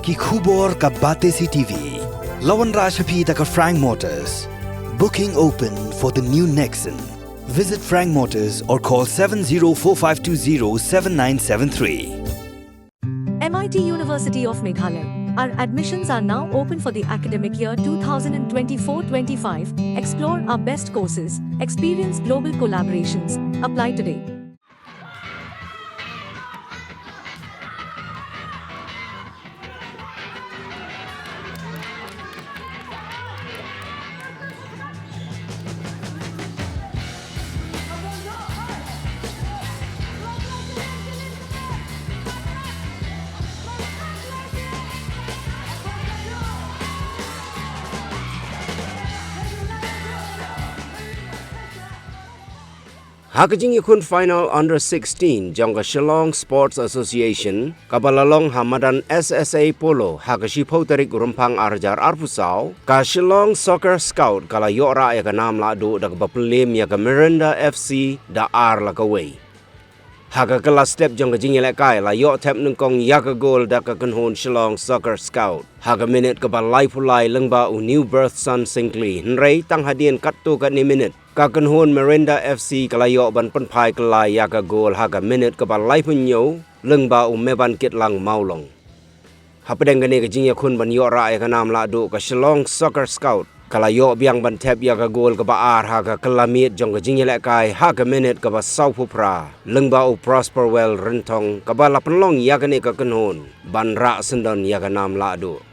ki khubor ka bate CTV. Lawan Rashapi taka Frank Motors. Booking open for the new Nexon. Visit Frank Motors or call 7045207973. MIT University of Meghalaya. Our admissions are now open for the academic year 2024-25. Explore our best courses, experience global collaborations. Apply today. Hakajing yakun final under 16 jangka Shillong Sports Association kabalalong hamadan SSA Polo hakashi tarik rumpang arjar arpusau ka Shillong Soccer Scout kala yora ya kanam la do dak bapelim ya ka Miranda FC da ar la kaway haka kala step jangka jingle kai la yo tap nungkong ya ka goal dak ka kanhon Shillong Soccer Scout haka minute ka ba lai pulai lengba u New Birth Sun Singli nrei tang hadien katto ka ni minute Kakenhon Miranda FC kalayo ban penpai kelai yaga gol haga minute ke balai punyo lengba meban kit lang maulong. Hapadeng gane kejing yakun ban yo ra ya kanam la do ka Shillong Soccer Scout kalayo biang ban tap yaga gol ke baar haga kelamit jong kejing lek kai haga minute ke ba sau pupra lengba Prosperwell rentong ke bala penlong yaga ne kakenhon ban ra sendon yaga nam la do.